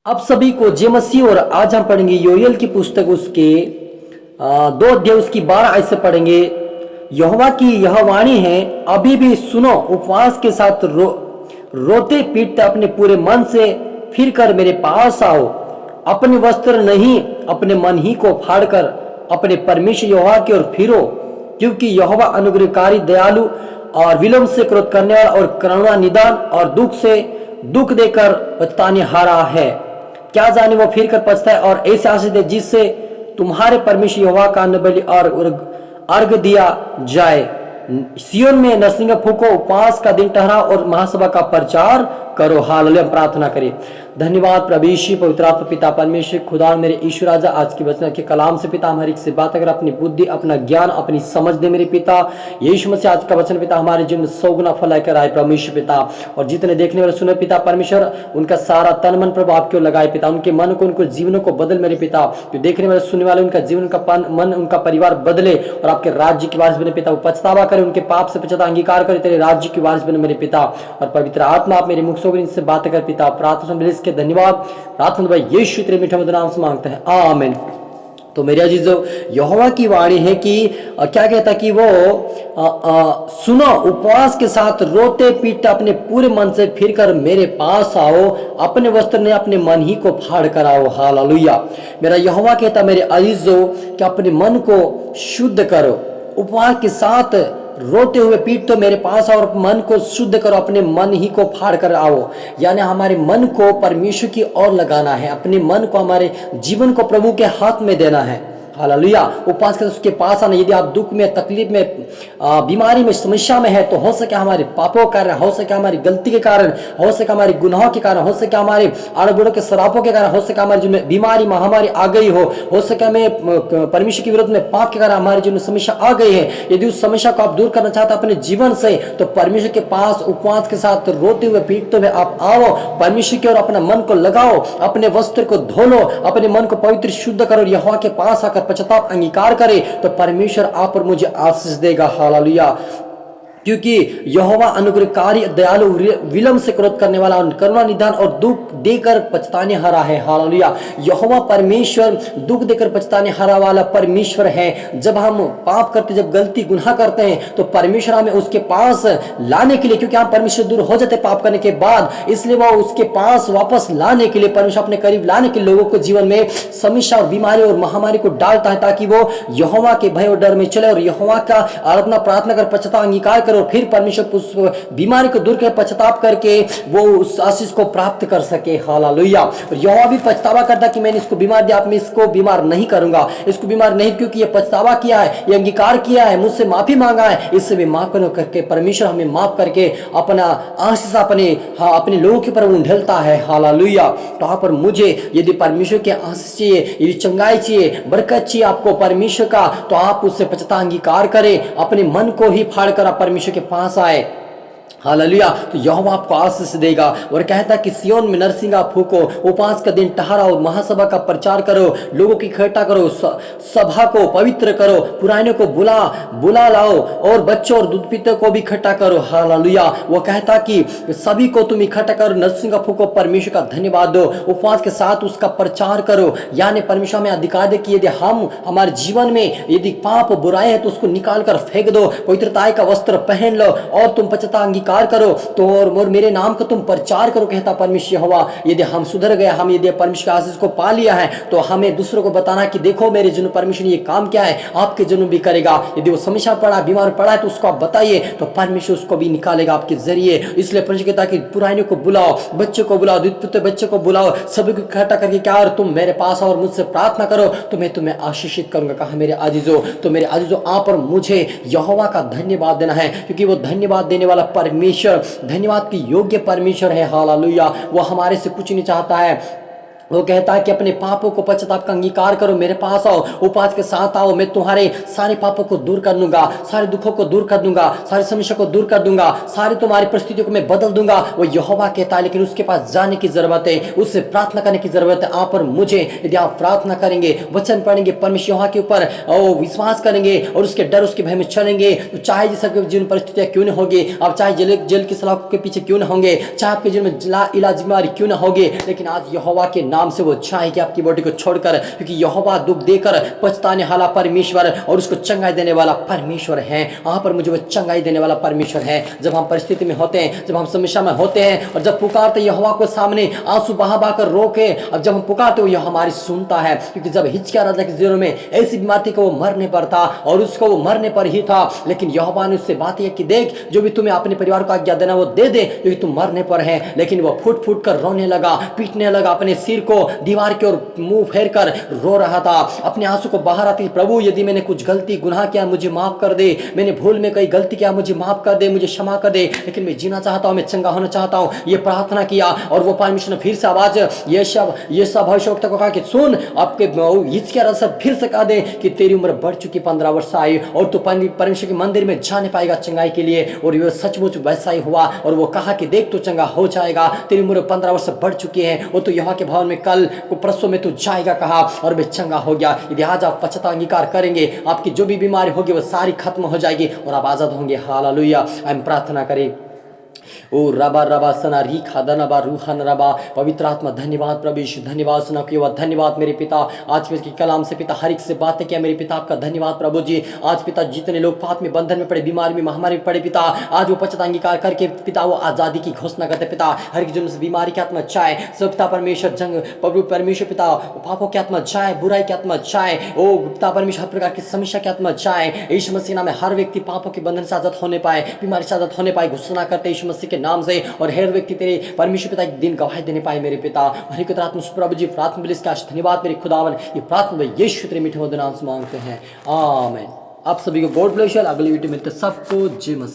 आप सभी को जय मसीह। और आज हम पढ़ेंगे योएल की पुस्तक उसके 2 अध्याय उसकी 12 आयत से पढ़ेंगे। यहोवा की यह वाणी है, अभी भी सुनो, उपवास के साथ रोते पीटते अपने पूरे मन से फिर कर मेरे पास आओ। अपने वस्त्र नहीं, अपने मन ही को फाड़कर अपने परमेश्वर यहोवा की ओर फिरो, क्योंकि यहोवा अनुग्रहकारी, दयालु और विलम्ब से क्रोध करने वाला और करुणा निदान और दुख देकर पछताने हारा है। क्या जाने वो फिर कर पछताए और ऐसे आशीष दे जिससे तुम्हारे परमेश्वर यहोवा का बलि और अर्घ दिया जाए। सियोन में नरसिंह फूको, उपवास का दिन ठहराओ और महासभा का प्रचार करो। हालेलुया। प्रार्थना करिए। धन्यवाद प्रभु यीशु, पवित्र आत्मा पिता परमेश्वर खुदा मेरे ईश्वर राजा, आज की वचन के कलाम से पिता हमारी से बात अगर अपनी बुद्धि, अपना ज्ञान, अपनी समझ दे मेरे पिता यीशु मसीह। आज का वचन पिता हमारे जीवन में 100 गुना फल लेकर आए प्रभु यीशु पिता। और जितने देखने वाले सुने पिता परमेश्वर, उनका सारा तन मन प्रभु आपके लगाए पिता। उनके मन को, उनको जीवनों को बदल मेरे पिता। जो देखने वाले सुनने वाले, उनका जीवन का मन, उनका परिवार बदले और आपके राज्य की वारिस बने पिता। वो पछतावा करे, उनके पाप से पछता अंगीकार करे, तेरे राज्य की वारिस बने मेरे पिता। और पवित्र आत्मा आप मेरे मुख से इनसे बात कर पिता। प्रार्थना मिले इसके धन्यवाद। प्रार्थना भाई यीशु तेरे मीठे मधुर नाम से मांगते हैं, आमीन। तो मेरे अजीजों, यहोवा की वाणी है कि क्या कहता कि वो सुनो, उपवास के साथ रोते पीटते अपने पूरे मन से फिर कर मेरे पास आओ। अपने वस्त्र ने अपने मन ही को फाड़ कर आओ। हालेलुया। मेरा यहोवा कहता मेरे अजीजों कि अपने मन को शुद्ध करो, उपवास के साथ रोते हुए पीट तो मेरे पास और मन को शुद्ध करो, अपने मन ही को फाड़ कर आओ। यानी हमारे मन को परमेश्वर की ओर लगाना है, अपने मन को, हमारे जीवन को प्रभु के हाथ में देना है। हालेलुया। उपवास कर उसके पास आना। यदि आप दुख में, तकलीफ में, बीमारी में, समस्या में है, तो हो सके हमारे पापों के कारण, हो सके हमारी गलती के कारण, हो सके हमारे गुनाहों के कारण, हो सके हमारे अड़बड़ों के शराबों के कारण, हो सके हमारी जो बीमारी महामारी आ गई हो सके हमें परमेश्वर के विरुद्ध में पाप के कारण हमारे जीवन में समस्या आ गई है। यदि उस समस्या को आप दूर करना चाहते हैं अपने जीवन से, तो परमेश्वर के पास उपवास के साथ रोते हुए पीटते हुए आप आओ। परमेश्वर की ओर अपना मन को लगाओ, अपने वस्त्र को धो लो, अपने मन को पवित्र शुद्ध करो। यहोवा के पास आकर पश्चाताप अंगीकार करे तो परमेश्वर आप और मुझे आशीष देगा। हालेलुया। क्योंकि यहोवा अनुग्रहकारी, दयालु, विलम्ब से क्रोध करने वाला, करुणा निदान और दुख देकर पछताने हारा है। हालेलुया। यहोवा परमेश्वर दुख देकर पछताने हारा वाला परमेश्वर है। जब हम पाप करते, जब गलती गुनाह करते हैं, तो परमेश्वर हमें उसके पास लाने के लिए, क्योंकि हम परमेश्वर दूर हो जाते पाप करने के बाद, इसलिए वो उसके पास वापस लाने के लिए, परमेश्वर अपने करीब लाने के लिए लोगों को जीवन में समस्या और बीमारी और महामारी को डालता है, ताकि वो यहोवा के भय और डर में चले और यहोवा का आराधना प्रार्थना कर पश्चाताप अंगीकार कर और फिर परमेश्वर उस बीमारी को दूर कर पछतावा करके वो उस आशीष को प्राप्त कर सके। हालेलुया। और यहोवा भी पछतावा करता कि मैंने इसको बीमार दिया, अब मैं इसको बीमार नहीं करूंगा, इसको बीमार नहीं, क्योंकि ये पछतावा किया है, ये अंगीकार किया है, मुझसे माफी मांगा है, इससे भी माफ करके परमेश्वर हमें माफ करके अपना आशीष अपने लोगों के ऊपर ढलता है। हालेलुया। तो यहाँ पर मुझे यदि परमेश्वर के आशीष चाहिए, यदि चंगाई चाहिए, बरकत चाहिए आपको परमेश्वर का, तो आप उससे पछतावा अंगीकार करें, अपने मन को ही फाड़कर आप परमेश्वर के पास आए। हालेलुया। तो यहोवा आपको आशीष देगा। और कहता कि सियोन में नरसिंगा फूको, उपवास का दिन ठहराओ, महासभा का प्रचार करो, लोगों की इकट्ठा करो, सभा को पवित्र करो, पुरानियों को बुला लाओ और बच्चों और दूध पीते को भी इकट्ठा करो। हालेलुया। वो कहता कि सभी को तुम इकट्ठा करो, नरसिंगा फूको, परमेश्वर का धन्यवाद दो, उपवास के साथ उसका प्रचार करो। यानी परमेश्वर में अधिकार दे कि यदि हम हमारे जीवन में यदि पाप बुराई है तो उसको निकाल कर फेंक दो, पवित्रता का वस्त्र पहन लो और तुम पश्चाताप अंगीकार करो, तो और मेरे नाम का तुम प्रचार करो, कहता परमेश्वर यहोवा। यदि हम सुधर गए, हम यदि परमेश्वर के आशीष को पा लिया है, तो हमें दूसरों को बताना कि देखो मेरे जीवन परमेश्वर ने ये काम किया है, आपके जीवन भी करेगा। यदि वो समस्या पड़ा, बीमार पड़ा है, तो उसको आप बताइए, तो परमेश्वर उसको भी निकालेगा आपके जरिए। इसलिए परमेश्वर कहता कि पुरानियों को बुलाओ, बच्चों को बुलाओ, दूध पीते बच्चों को बुलाओ, सभी को इकट्ठा करके क्या, और तुम मेरे पास आओ और मुझसे प्रार्थना करो तो मैं तुम्हें आशीषित करूंगा। कहा मेरे अजीजों। तो मेरे अजीजों, आप और मुझे यहोवा का धन्यवाद देना है, क्योंकि वो धन्यवाद देने वाला परमेश्वर, धन्यवाद की योग्य परमेश्वर है। हालेलुया। वो हमारे से कुछ नहीं चाहता है। वो कहता है कि अपने पापों को पश्चाताप का अंगीकार करो, मेरे पास आओ, उपवास के साथ आओ, मैं तुम्हारे सारे पापों को दूर कर दूंगा, सारे दुखों को दूर कर दूंगा, सारी समस्या को दूर कर दूंगा, सारी तुम्हारी परिस्थितियों को मैं बदल दूंगा। वो यहोवा कहता है। लेकिन उसके पास जाने की जरूरत है, उससे प्रार्थना करने की जरूरत है। आप और मुझे यदि आप प्रार्थना करेंगे, वचन पढ़ेंगे, परमेश्वर यहोवा के ऊपर विश्वास करेंगे और उसके डर, उसके भय में चलेंगे, तो चाहे जिस जीवन परिस्थितियां क्यों न होगी, आप चाहे जेल की सलाखों के पीछे क्यों न होंगे, चाहे आपके जीवन में इलाज बीमारी क्यों न होगी, लेकिन आज यहोवा के नाम से वो चाहेगी आपकी बॉडी को छोड़कर, क्योंकि यहोवा दुख देकर पछताने वाला परमेश्वर और उसको चंगाई देने वाला परमेश्वर है। वहां पर मुझे वो चंगाई देने वाला परमेश्वर है। जब हम परिस्थिति में होते हैं, जब हम समस्या में होते हैं और जब पुकारते यहोवा को सामने आंसू बहा बहा कर रोके, अब जब हम पुकारते हो यह हमारी सुनता है। क्योंकि जब हिजकिय्याह राजा के दिनों में ऐसी बीमारी थी कि वो मरने पर था और उसको वो मरने पर ही था, लेकिन यहोवा ने उससे बात की देख जो भी तुम्हें अपने परिवार को आज्ञा देना वो दे दे, क्योंकि तुम मरने पर है। लेकिन वो फूट फूट कर रोने लगा, पीटने लगा, अपने सिर को दीवार की ओर मुंह फेर कर रो रहा था, अपने आंसू को बहा रहा था। प्रभु यदि मैंने कुछ गलती गुनाह किया मुझे माफ कर दे, मैंने भूल में कई गलती किया मुझे माफ कर दे, मुझे क्षमा कर दे, लेकिन मैं जीना चाहता हूं, मैं चंगा होना चाहता हूं। ये प्रार्थना किया और वो परमेश्वर ने फिर से आवाज ये सब भविष्यवक्ता को कहा कि सुन, आपके हिजकिय्याह राजा फिर से कहा दे कि तेरी उम्र बढ़ चुकी 15 वर्ष आई और तू परमेश्वर के मंदिर में जाने पाएगा चंगाई के लिए। और ये सचमुच वैसा ही हुआ और वो कहा कि देख तू चंगा हो जाएगा, तेरी उम्र 15 वर्ष बढ़ चुकी है और तू यहोवा के भवन में कल को परसों में तू जाएगा कहा और मैं चंगा हो गया। यदि आज आप पश्चाताप अंगीकार करेंगे आपकी जो भी बीमारी होगी वो सारी खत्म हो जाएगी और आप आजाद होंगे। हालेलुया। हम प्रार्थना करें। ओ रबा रबा सना री खादा नबा रूहान रबा। पवित्र आत्मा धन्यवाद प्रभु यीशु, धन्यवाद सुना कि वह धन्यवाद मेरे पिता आज के कलाम से पिता हर एक से बातें किया मेरे पिता, आपका धन्यवाद प्रभु जी। आज पिता जितने लोग पाप में बंधन में पड़े, बीमारी में महामारी में पड़े पिता, आज वो पश्चाताप अंगीकार करके पिता वो आजादी की घोषणा करते पिता। हर एक जन्म से बीमारी की आत्मा चाहे सब पिता परमेश्वर जंग प्रभु परमेश्वर पिता पापों की आत्मा चाहे, बुराई की आत्मा चाहे, ओ पिता परमेश्वर हर प्रकार की समस्या की आत्मा चाहे, यीशु मसीह नाम में हर व्यक्ति पापों के बंधन से आजाद होने पाए, बीमारी से आजाद होने पाए घोषणा करते यीशु मसीह के नाम से। और हर व्यक्ति तेरे परमेश्वर पिता एक दिन गवाही देने पाए मेरे पिता। हरि को आत्मा प्रभु जी प्रार्थना के लिए इसका धन्यवाद मेरे खुदावन। ये प्रार्थना यीशु तेरे मीठे मधुर नाम से मांगते हैं, आमीन। आप सभी को गॉड ब्लेस यू। अगली वीडियो मिलते सबको जय मसीह।